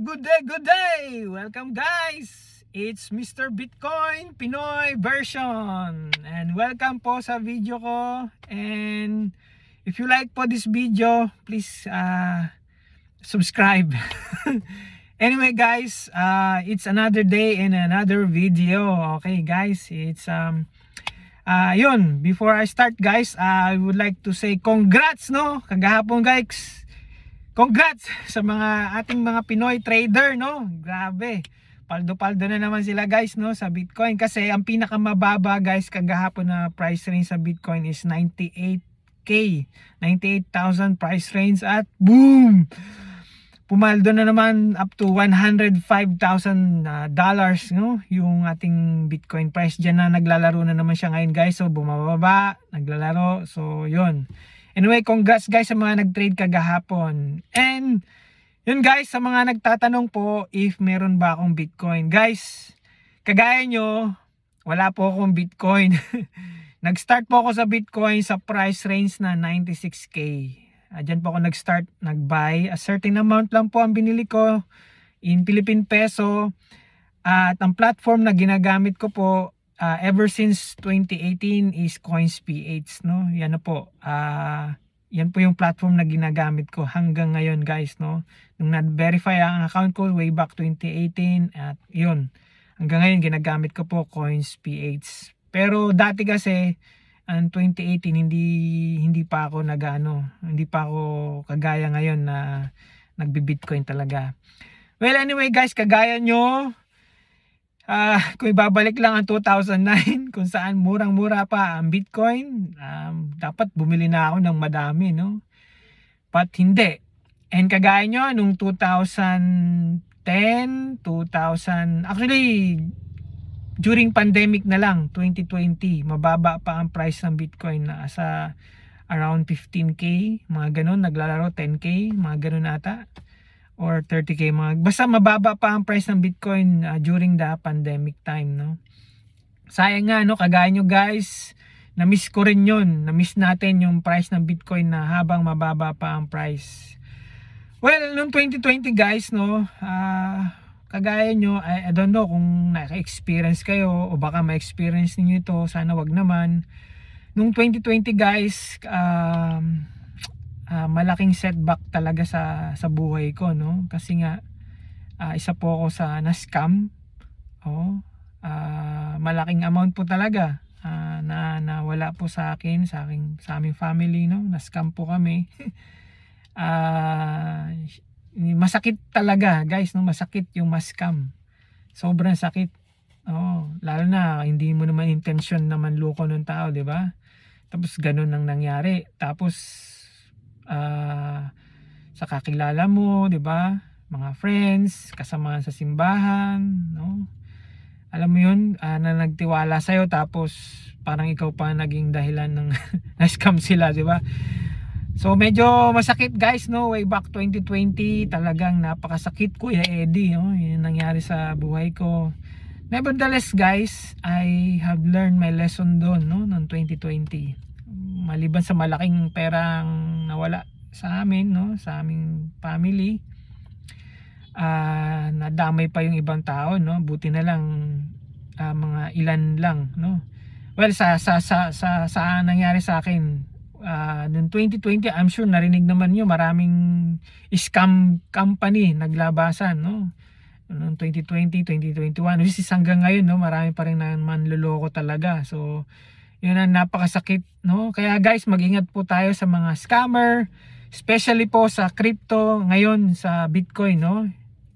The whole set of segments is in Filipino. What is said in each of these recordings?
Good day, good day! Welcome guys! It's Mr. Bitcoin Pinoy version. And welcome po sa video ko. And if you like po this video, please subscribe. Anyway guys, it's another day and another video. Okay guys, it's yun, before I start guys, I would like to say congrats no, kagahapon guys. Congrats sa mga ating mga Pinoy trader no. Grabe. Paldo-paldo na naman sila guys no sa Bitcoin kasi ang pinakamababa guys kagahapon na price range sa Bitcoin is 98k. 98,000 price range at boom. Pumaldo na naman up to $105,000 dollars no yung ating Bitcoin price. Diyan na naglalaro na naman siya ngayon guys. So bumababa, naglalaro. So yun. Anyway, congrats guys sa mga nag-trade kagahapon. And yun guys, sa mga nagtatanong po if meron ba akong Bitcoin. Guys, kagaya nyo, wala po akong Bitcoin. Nag-start po ako sa Bitcoin sa price range na 96k. Diyan po ako nag-start, nag-buy. A certain amount lang po ang binili ko in Philippine Peso. At ang platform na ginagamit ko po ever since 2018 is Coins.ph no. Yan na po. Yan po yung platform na ginagamit ko hanggang ngayon guys no. Nung na-verify ang account ko way back 2018 at yun. Hanggang ngayon ginagamit ko po Coins.ph. Pero dati kasi ang 2018 hindi pa ako hindi pa ako kagaya ngayon na nagbi-Bitcoin talaga. Well anyway guys, kagaya nyo, kung ibabalik lang ang 2009 kung saan murang-mura pa ang Bitcoin, dapat bumili na ako ng madami no. But hindi. And kagaya nyo nung 2010, actually during pandemic na lang 2020, mababa pa ang price ng Bitcoin na sa around 15k, mga ganun, naglalaro 10k, mga ganun ata, or 30k, basta mababa pa ang price ng Bitcoin during the pandemic time no. Sayang nga no, kagaya nyo guys, na-miss ko rin yun, na-miss natin yung price ng Bitcoin na habang mababa pa ang price. Well, noong 2020 guys no, kagaya nyo, I don't know kung naka-experience kayo o baka ma-experience niyo ito, sana wag naman. Nung 2020 guys, malaking setback talaga sa buhay ko no, kasi nga isa po ako sa na-scam. Malaking amount po talaga na wala po sa aming family no, na-scam po kami. Masakit talaga guys no, masakit yung ma-scam, sobrang sakit. Lalo na hindi mo naman intention na manloko ng tao, di ba? Tapos ganun ang nangyari, tapos sa kakilala mo, di ba, mga friends, kasama sa simbahan no, alam mo yun, na nagtiwala sa'yo tapos parang ikaw pa naging dahilan ng na-scam sila, di ba? So medyo masakit guys no, way back 2020 talagang napakasakit, Kuya Eddie no, yun nangyari sa buhay ko. Nevertheless guys, I have learned my lesson doon no, noong 2020. Maliban sa malaking perang nawala sa amin no, sa aming family, nadamay pa yung ibang tao no, buti na lang mga ilan lang no. Well sa nangyari sa akin noong 2020, I'm sure narinig naman nyo, maraming scam company naglabasan no, noong 2020, 2021, which is hanggang ngayon no, marami pa rin naman luloko talaga. So yun ang napakasakit no, kaya guys mag-ingat po tayo sa mga scammer, especially po sa crypto ngayon, sa Bitcoin no.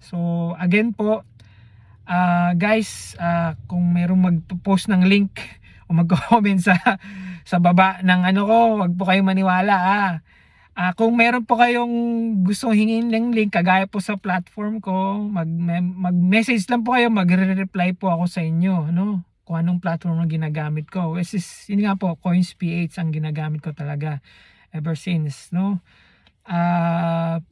So again po guys, kung mayroong mag-post ng link o mag-comment sa baba ng ano ko, wag po kayong maniwala kung meron po kayong gustong hingin ng link kagaya po sa platform ko, mag-message lang po kayo, magre-reply po ako sa inyo no, kung anong platform ang ginagamit ko. Which is yun nga po, Coins.ph ang ginagamit ko talaga ever since no,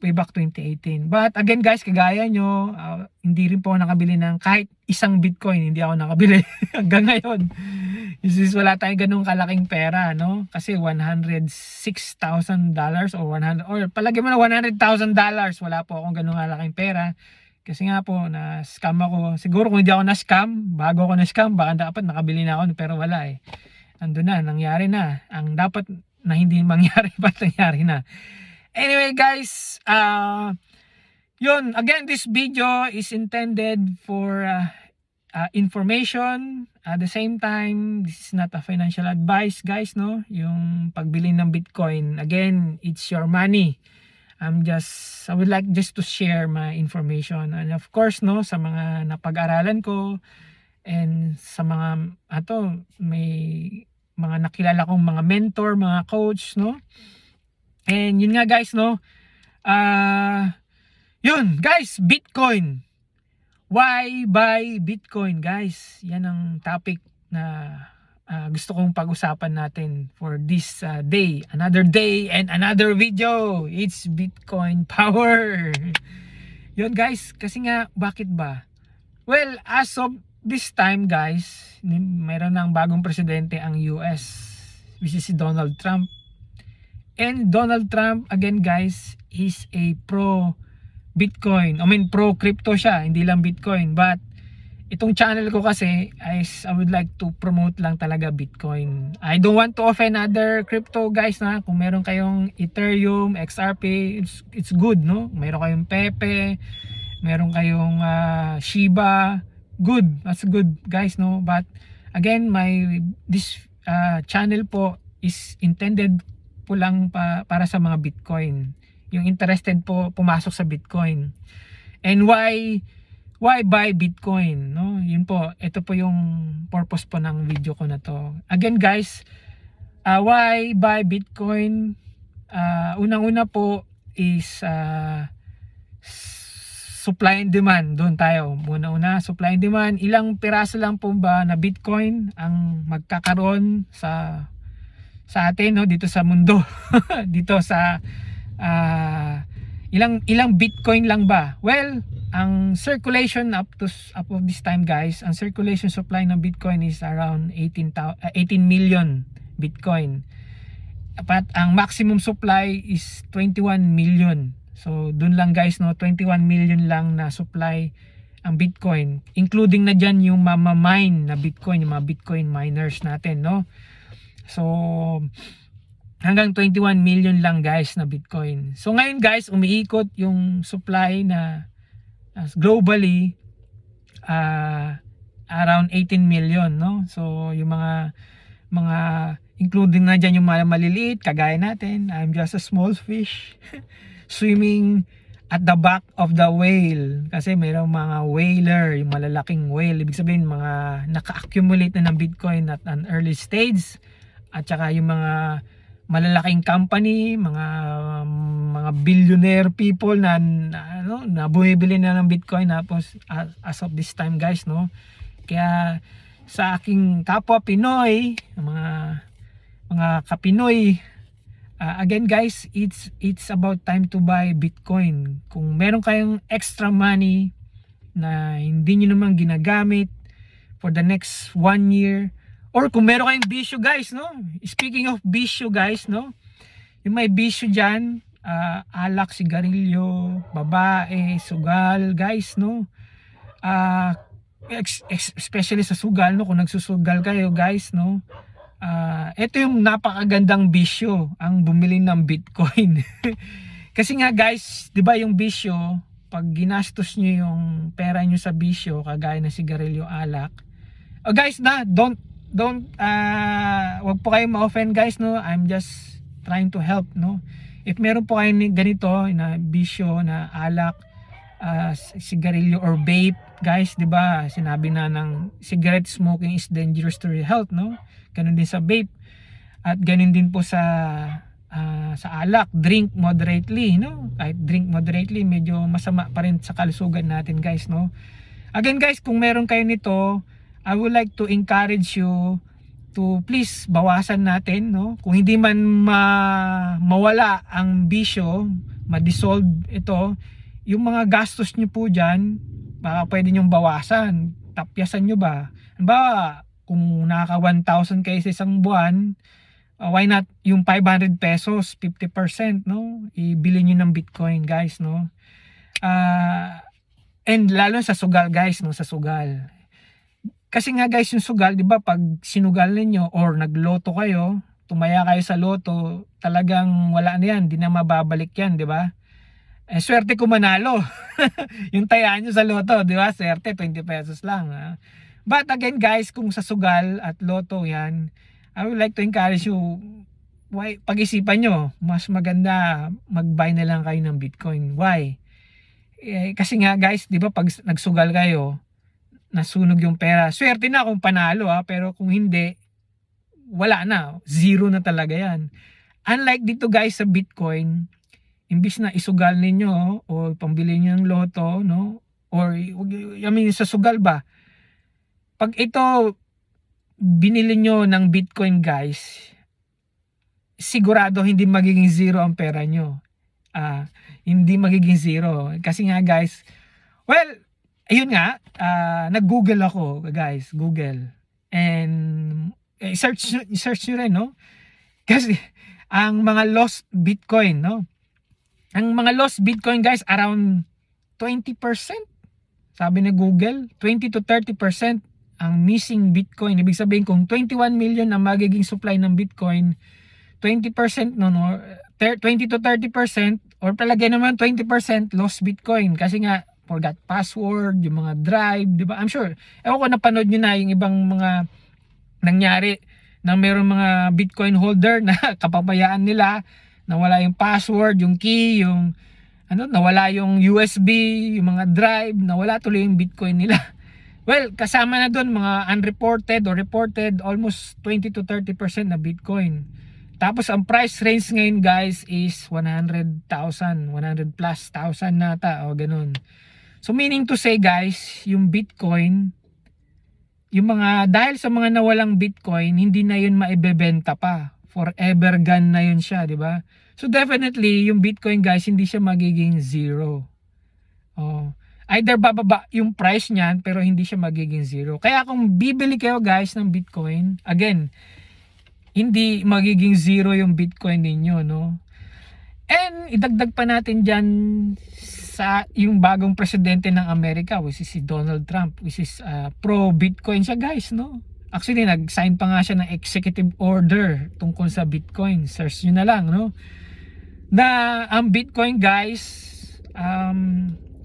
way back 2018. But again guys, kagaya nyo, hindi rin po ako nakabili ng kahit isang Bitcoin, hindi ako nakabili hanggang ngayon. Is wala tayong ganung kalaking pera no, kasi $106,000 or 100, or palagi mo na $100,000, wala po akong ganung kalaking pera. Kasi nga po na scam ako. Siguro kung hindi ako na scam, bago ako na scam, baka dapat nakabili na ako, pero wala eh. Andun na, nangyari na. Ang dapat na hindi mangyari pa nangyari na. Anyway guys, yun, again, this video is intended for information. At the same time, this is not a financial advice guys, no? Yung pagbili ng Bitcoin, again, it's your money. I would like just to share my information. And of course, no, sa mga napag-aralan ko and sa mga may mga nakilala kong mga mentor, mga coach, no? And yun nga guys, no? Yun guys, Bitcoin. Why buy Bitcoin guys? Yan ang topic na gusto kong pag-usapan natin for this day. Another day and another video. It's Bitcoin power. Yun guys, kasi nga, bakit ba? Well, as of this time guys, mayroon ng bagong presidente ang US, which is si Donald Trump. And Donald Trump, again guys, is a pro Bitcoin. I mean, pro crypto siya, hindi lang Bitcoin. But itong channel ko kasi I would like to promote lang talaga Bitcoin. I don't want to offend other crypto guys na. Kung meron kayong Ethereum, XRP, it's good, no? Meron kayong Pepe, meron kayong Shiba, good. That's good guys, no? But again, this channel po is intended po lang para sa mga Bitcoin. Yung interested po pumasok sa Bitcoin. And why buy Bitcoin, no? Yun po, ito po yung purpose po ng video ko na to. Again guys, why buy Bitcoin? Unang-una po is supply and demand. Doon tayo. Una, supply and demand. Ilang piraso lang po ba na Bitcoin ang magkakaroon sa atin, no, dito sa mundo. Dito sa ilang Bitcoin lang ba? Well, ang circulation up to this time guys, ang circulation supply ng Bitcoin is around 18 million Bitcoin. At ang maximum supply is 21 million. So dun lang guys, no, 21 million lang na supply ang Bitcoin, including na dyan yung mamamine na Bitcoin, yung mga Bitcoin miners natin, no? So hanggang 21 million lang guys na Bitcoin. So ngayon guys, umiikot yung supply na globally around 18 million, no? So yung mga including na dyan yung mga maliliit kagaya natin. I'm just a small fish swimming at the back of the whale. Kasi mayroong mga whaler, yung malalaking whale. Ibig sabihin mga naka-accumulate na ng Bitcoin at an early stage. At saka yung mga malalaking company, mga billionaire people na bumibili na ng Bitcoin tapos as of this time guys, no. Kaya sa aking kapwa Pinoy, mga kapinoy, again guys, it's about time to buy Bitcoin. Kung meron kayong extra money na hindi niyo naman ginagamit for the next 1 year, or kung meron kayong bisyo guys, no? Speaking of bisyo guys, no? Yung may bisyo dyan, alak, sigarilyo, babae, sugal guys, no? Especially sa sugal, no? Kung nagsusugal kayo guys, no? Ito yung napakagandang bisyo, ang bumili ng Bitcoin. Kasi nga guys, 'di ba yung bisyo, pag ginastos niyo yung pera niyo sa bisyo, kagaya ng sigarilyo, alak. Guys, wag po kayong ma-offend guys, no. I'm just trying to help, no. If meron po kayong ganito na bisyo na alak, sigarilyo or vape, guys, 'di ba? Sinabi na ng cigarette smoking is dangerous to your health, no? Ganun din sa vape. At ganun din po sa alak, drink moderately, no? Kahit drink moderately, medyo masama pa rin sa kalusugan natin, guys, no? Again, guys, kung meron kayo nito, I would like to encourage you to please bawasan natin, no? Kung hindi man mawala ang bisyo, ma-dissolve ito, yung mga gastos nyo po dyan, baka pwede nyong bawasan. Tapyasan nyo ba? Halimbawa, kung naka 1,000 kayo sa isang buwan, why not yung 500 pesos, 50%, no? Ibili nyo ng Bitcoin, guys, no? And lalo sa sugal guys, no, sa sugal. Kasi nga guys, yung sugal, 'di ba, pag sinugal ninyo or nagloto kayo, tumaya kayo sa loto, talagang wala na 'yan, hindi na mababalik 'yan, 'di ba? Eh swerte kung manalo. Yung taya nyo sa loto, 'di ba? Swerte 20 pesos lang, ha? But again guys, kung sa sugal at loto 'yan, I would like to encourage you, pag-isipan nyo, mas maganda mag-buy na lang kayo ng Bitcoin. Why? Kasi nga guys, 'di ba, pag nagsugal kayo, nasunog yung pera. Swerte na kung panalo, ha, pero kung hindi, wala na, zero na talaga 'yan. Unlike dito guys sa Bitcoin, imbis na isugal ninyo o pambili niyo ng loto, no? Or I mean sa sugal ba? Pag ito binili nyo ng Bitcoin guys, sigurado hindi magiging zero ang pera nyo. Hindi magiging zero. Kasi nga guys, well, ayun nga, nag-google ako guys, Google. And search nyo rin, no? Kasi ang mga lost Bitcoin, no? Ang mga lost Bitcoin guys, around 20%. Sabi na Google, 20 to 30% ang missing Bitcoin. Ibig sabihin kung 21 million ang magiging supply ng Bitcoin, 20% no, 20 to 30% or palagay naman 20% lost Bitcoin. Kasi nga, forgot password, yung mga drive, di ba? I'm sure, ewan ko napanood nyo na yung ibang mga nangyari na mayroong mga Bitcoin holder na kapabayaan nila, nawala yung password, yung key, yung nawala yung USB, yung mga drive, nawala tuloy yung Bitcoin nila. Well, kasama na doon mga unreported or reported, almost 20 to 30% na Bitcoin. Tapos ang price range ngayon guys is 100,000, 100 plus thousand nata o ganun. So meaning to say guys, yung Bitcoin, yung mga, dahil sa mga nawalang Bitcoin, hindi na yun maibebenta pa. Forever gone na yun siya, di ba? So definitely, yung Bitcoin guys, hindi siya magiging zero. Either bababa yung price niyan, pero hindi siya magiging zero. Kaya kung bibili kayo guys ng Bitcoin, again, hindi magiging zero yung Bitcoin ninyo, no? And idagdag pa natin dyan sa yung bagong presidente ng Amerika, which is si Donald Trump, which is pro-Bitcoin siya guys, no? Actually, nag-sign pa nga siya ng executive order tungkol sa Bitcoin. Search nyo na lang, no? Na ang Bitcoin guys,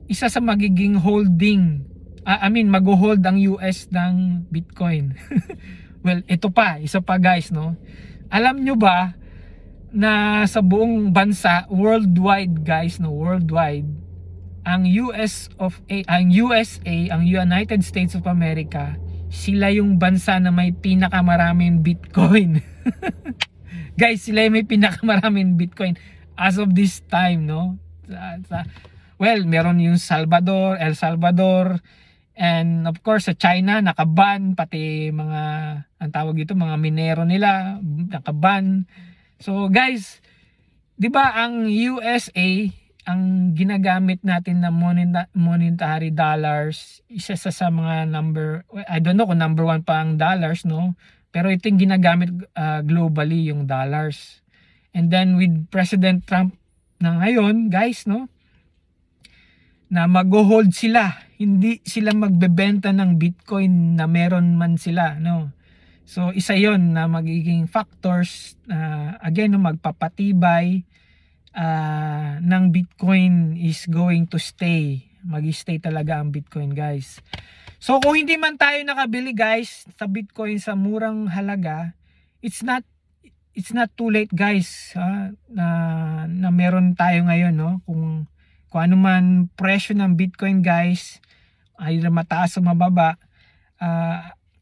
isa sa magiging holding, mag-hold ang US ng Bitcoin. Well, ito pa, isa pa guys, no? Alam nyo ba na sa buong bansa, worldwide guys, no, worldwide, ang USA, ang United States of America, sila yung bansa na may pinakamaraming Bitcoin. Guys, sila yung may pinakamaraming Bitcoin as of this time, no? Well, meron yung El Salvador, and of course sa China nakaban, pati mga, ang tawag dito, mga minero nila nakaban. So guys, 'di ba ang USA, ang ginagamit natin na monetary dollars, isa sa mga number, I don't know kung number 1 pa ang dollars, no? Pero ito yung ginagamit globally, yung dollars. And then with President Trump na ngayon, guys, no? Na mag-hold sila, hindi sila magbebenta ng Bitcoin na meron man sila, no? So isa yon na magiging factors, again, no, magpapatibay ng Bitcoin is going to stay. Mag-stay talaga ang Bitcoin guys. So kung hindi man tayo nakabili guys sa Bitcoin sa murang halaga, it's not too late guys, na meron tayo ngayon, no? Kung ano man presyo ng Bitcoin guys, ay mataas o mababa,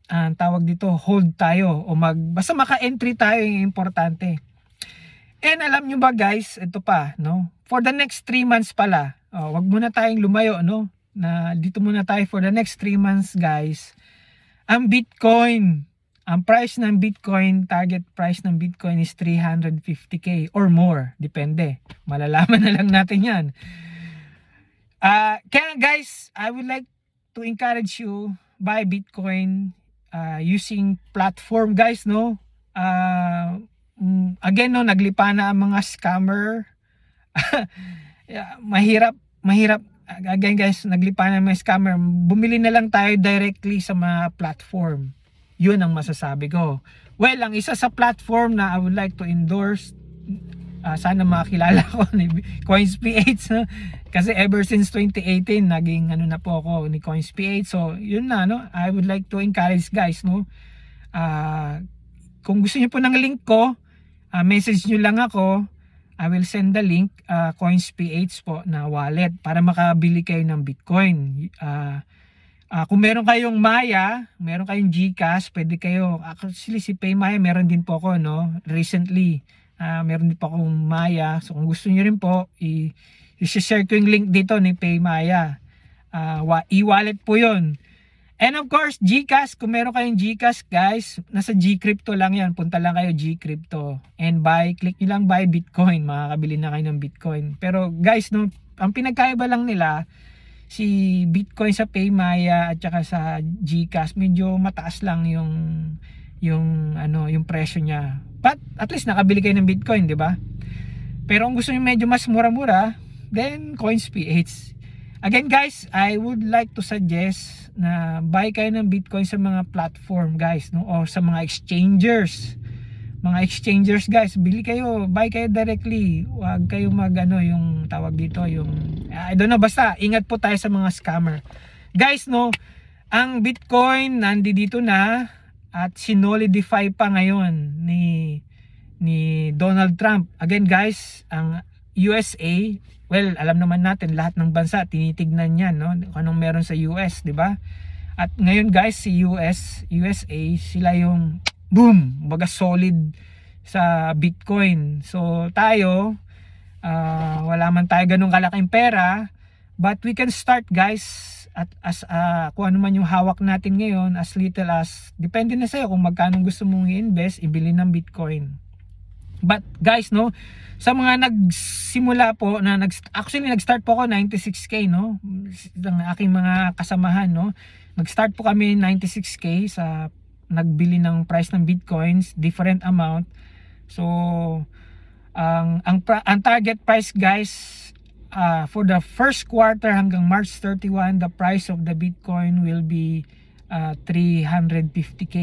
ang tawag dito, hold tayo o basta maka-entry tayo, yung importante. And alam nyo ba guys, ito pa, no? For the next 3 months pala, wag muna tayong lumayo, no? Na dito muna tayo for the next 3 months guys. Ang Bitcoin, ang price ng Bitcoin, target price ng Bitcoin is 350k or more, depende. Malalaman na lang natin 'yan. Kaya guys, I would like to encourage you buy Bitcoin using platform guys, no? Again, no, naglipa na ang mga scammer. mahirap again guys, naglipanan ng mga scammer, bumili na lang tayo directly sa mga platform. Yun ang masasabi ko. Well, ang isa sa platform na I would like to endorse, sana makilala ko ni CoinsPH, no? Kasi ever since 2018 naging ano na po ako ni CoinsPH. So yun na, no, I would like to encourage guys, no, kung gusto niyo po ng link ko, message nyo lang ako. I will send the link, CoinsPH po na wallet para makabili kayo ng Bitcoin. Kung meron kayong Maya, meron kayong GCash, pwede kayo. Actually si PayMaya meron din po ako, no, recently. Meron din po akong Maya. So kung gusto niyo rin po, i-share ko yung link dito ni PayMaya. E-wallet po yun. And of course, GCash, kung meron kayong GCash guys, nasa GCrypto lang yan. Punta lang kayo GCrypto. And buy, click nyo lang buy Bitcoin. Makakabili na kayo ng Bitcoin. Pero guys, no, ang pinagkaiba lang nila, si Bitcoin sa PayMaya at saka sa GCash, medyo mataas lang yung presyo niya. But at least nakabili kayo ng Bitcoin, di ba? Pero kung gusto niyo medyo mas mura-mura, then CoinsPH. Again guys, I would like to suggest na buy kayo ng Bitcoin sa mga platform guys, no, o sa mga exchangers. Mga exchangers guys, bili kayo, buy kayo directly. Huwag kayo yung tawag dito, yung I don't know, basta ingat po tayo sa mga scammer. Guys, no, ang Bitcoin nandito na at sinolidify pa ngayon ni Donald Trump. Again guys, ang USA, well, alam naman natin lahat ng bansa tinitignan yan, no, kung anong meron sa US, di ba? At ngayon guys, si USA, sila yung boom, baga solid sa Bitcoin. So tayo, wala man tayo ganung kalaking pera, but we can start guys at kung ano man yung hawak natin ngayon, as little as, depende na sa'yo kung magkano gusto mong i-invest, ibili ng Bitcoin. But guys, no, sa mga nagsimula po na actually nag-start po ako 96k, no, ng aking mga kasamahan, no, nag-start po kami 96k sa nagbili ng price ng Bitcoins, different amount. So ang target price guys, for the first quarter hanggang March 31, the price of the Bitcoin will be 350k.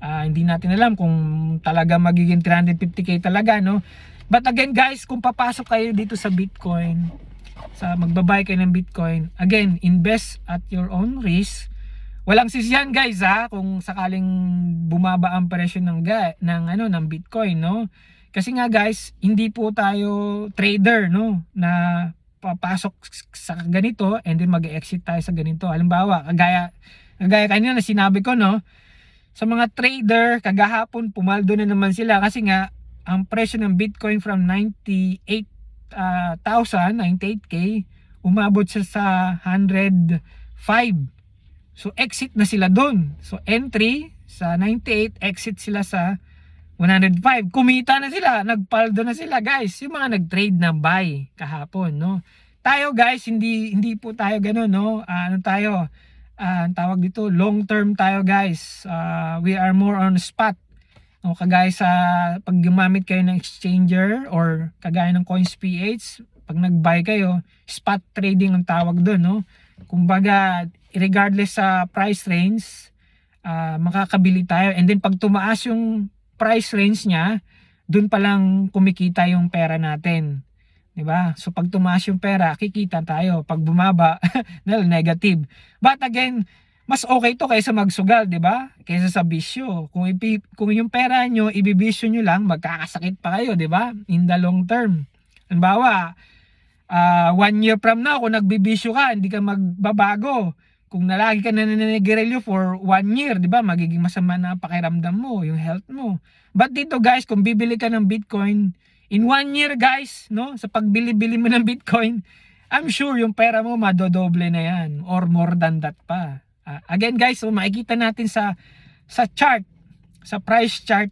Hindi natin alam kung talaga magiging 350k talaga, no. But again guys, kung papasok kayo dito sa Bitcoin, sa magbabay kayo ng Bitcoin, again, invest at your own risk. Walang sisiyan guys, kung sakaling bumaba ang presyo ng Bitcoin, no. Kasi nga guys, hindi po tayo trader, no, na papasok sa ganito and then mag-exit tayo sa ganito. Halimbawa, kagaya kanina na sinabi ko, no, sa mga trader, kagahapon pumaldo na naman sila kasi nga ang presyo ng Bitcoin from 98k, umabot siya sa 105. So exit na sila doon. So entry sa 98, exit sila sa 105. Kumita na sila, nagpaldo na sila guys. Yung mga nag-trade na buy kahapon, no. Tayo guys, hindi po tayo ganoon, no. Ang tawag dito, long term tayo guys. We are more on spot. No, kagaya sa pag gumamit kayo ng exchanger or kagaya ng CoinsPH, pag nag-buy kayo, spot trading ang tawag doon, no. Kumbaga, regardless sa price range, makakabili tayo. And then pag tumaas yung price range niya, doon pa lang kumikita yung pera natin. 'Di ba? So pag tumaas yung pera, kikita tayo. Pag bumaba, negative. But again, mas okay to kaysa magsugal, 'di ba? Kaysa sa bisyo. Kung yung pera nyo ibibisyo nyo lang, magkakasakit pa kayo, 'di ba? In the long term. Halimbawa, 1 year from now, kung nagbibisyo ka, hindi ka magbabago. Kung nalagi ka na naninigarilyo for 1 year, 'di ba? Magiging masama na pakiramdam mo, yung health mo. But dito guys, kung bibili ka ng Bitcoin in 1 year guys, no, sa pagbili-bili mo ng Bitcoin, I'm sure yung pera mo madodoble na yan or more than that pa. Again guys, so makikita natin sa chart, sa price chart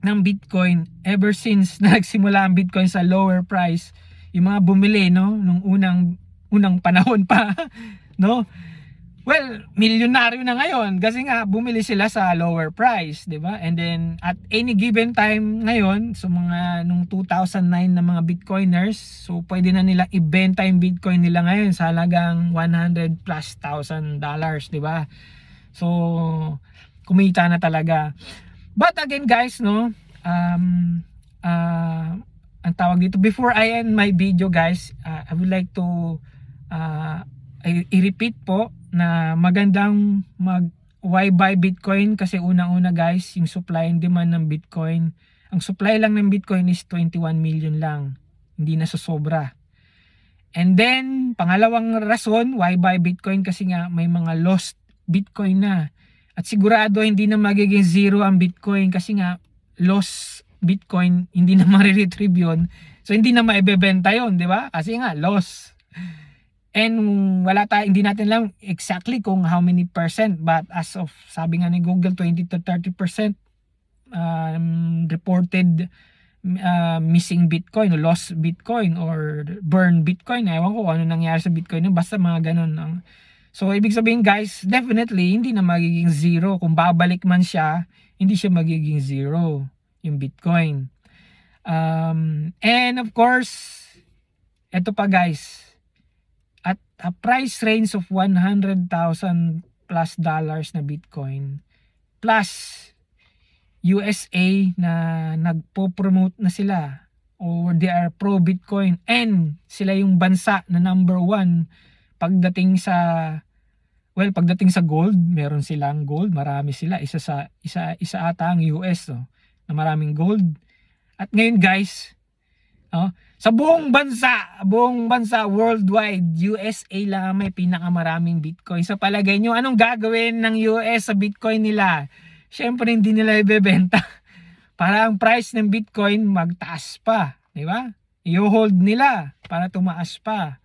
ng Bitcoin ever since na nagsimula ang Bitcoin sa lower price, yung mga bumili, no, nung unang panahon pa, no, Well, milyonaryo na ngayon kasi nga bumili sila sa lower price, 'di ba? And then at any given time ngayon, so mga nung 2009 na mga Bitcoiners, so pwede na nilang ibenta yung Bitcoin nila ngayon sa halagang 100 plus thousand dollars, 'di ba? So kumita na talaga. But again guys, no, ang tawag dito, before I end my video guys, I would like to i-repeat po na magandang why buy Bitcoin kasi unang-una guys, yung supply and demand ng Bitcoin. Ang supply lang ng Bitcoin is 21 million lang. Hindi na sosobra. And then, pangalawang rason why buy Bitcoin kasi nga may mga lost Bitcoin na. At sigurado hindi na magiging zero ang Bitcoin kasi nga lost Bitcoin, hindi na ma-retrieve yun. So hindi na maibebenta yun, di ba? Kasi nga lost. And hindi natin alam exactly kung how many percent, but as of sabi nga ni Google 20 to 30% reported missing Bitcoin, lost Bitcoin or burn Bitcoin. Ewan ko ano nangyari sa Bitcoin, basta mga ganun. So ibig sabihin guys, definitely hindi na magiging zero. Kung babalik man siya, hindi siya magiging zero yung Bitcoin. And of course, eto pa guys, at a price range of 100,000 plus dollars na Bitcoin plus USA na nagpo-promote na sila or they are pro Bitcoin and sila yung bansa na number 1 pagdating sa gold. Meron silang gold, marami sila, isa ata ang US na maraming gold. At ngayon guys, sa buong bansa worldwide, USA lang may pinakamaraming Bitcoin. Sa palagay nyo, anong gagawin ng US sa Bitcoin nila? Syempre hindi nila ibebenta. Para ang price ng Bitcoin magtaas pa, di ba? I-hold nila para tumaas pa.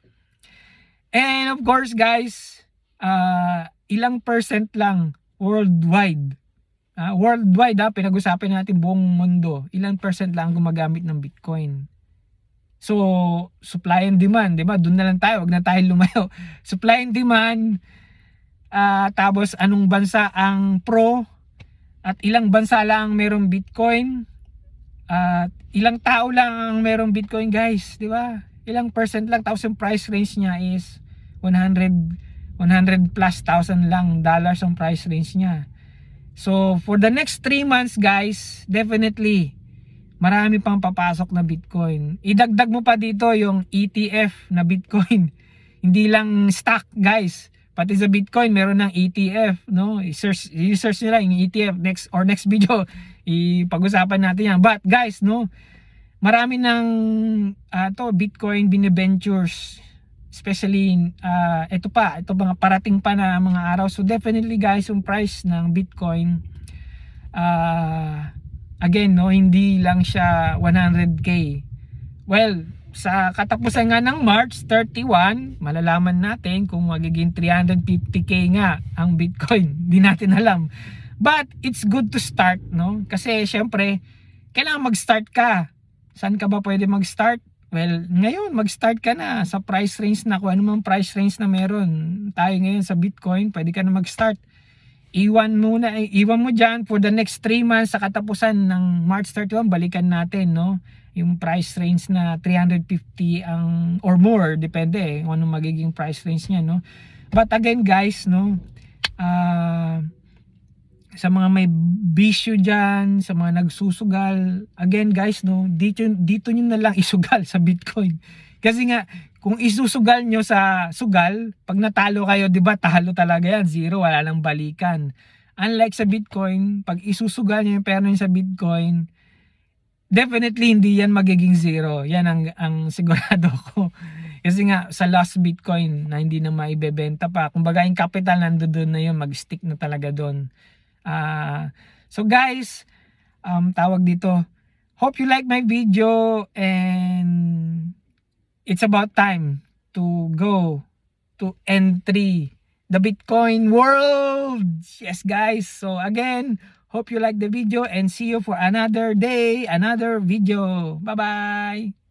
And of course guys, ilang percent lang worldwide. Pinag-usapan natin buong mundo. Ilang percent lang gumagamit ng Bitcoin. So, supply and demand, 'di ba? Doon na lang tayo, wag na tayo lumayo. Supply and demand, tapos anong bansa ang pro at ilang bansa lang merong Bitcoin at ilang tao lang ang merong Bitcoin, guys, 'di ba? Ilang percent lang, tapos yung price range niya is 100 plus thousand lang dollars ang price range niya. So, for the next 3 months, guys, definitely marami pang papasok na Bitcoin. Idagdag mo pa dito yung ETF na Bitcoin. Hindi lang stock, guys. Pati sa Bitcoin, meron ng ETF, no? I-search nila yung ETF next video. Ipag-usapan natin yan. But guys, no, marami ng Bitcoin binibentures. Especially ito mga parating pa na mga araw. So definitely guys, yung price ng Bitcoin again, no, hindi lang siya 100k. Well, sa katapusan nga ng March 31, malalaman natin kung magiging 350k nga ang Bitcoin. Hindi natin alam. But it's good to start, no? Kasi syempre, kailangan mag-start ka. Saan ka ba pwede mag-start? Well, ngayon mag-start ka na sa price range na kung ano mang price range na meron tayo ngayon sa Bitcoin, pwede ka na mag-start. Iwan mo dyan for the next 3 months sa katapusan ng March 31, balikan natin, no? Yung price range na 350 or more, depende kung anong magiging price range niya, no? But again guys, no, sa mga may bisyo dyan, sa mga nagsusugal, again guys, no, dito nyo na lang isugal sa Bitcoin. Kasi nga, kung isusugal nyo sa sugal, pag natalo kayo, di ba, talo talaga yan, zero, wala lang balikan. Unlike sa Bitcoin, pag isusugal nyo yung pera nyo sa Bitcoin, definitely hindi yan magiging zero. Yan ang sigurado ko. Kasi nga, sa last Bitcoin na hindi na maibebenta pa, kumbaga yung capital nandoon na yun, mag-stick na talaga doon. So guys, tawag dito, hope you like my video, and it's about time to go to N3, the Bitcoin world. Yes guys, so again, hope you like the video and see you for another day, another video. Bye bye.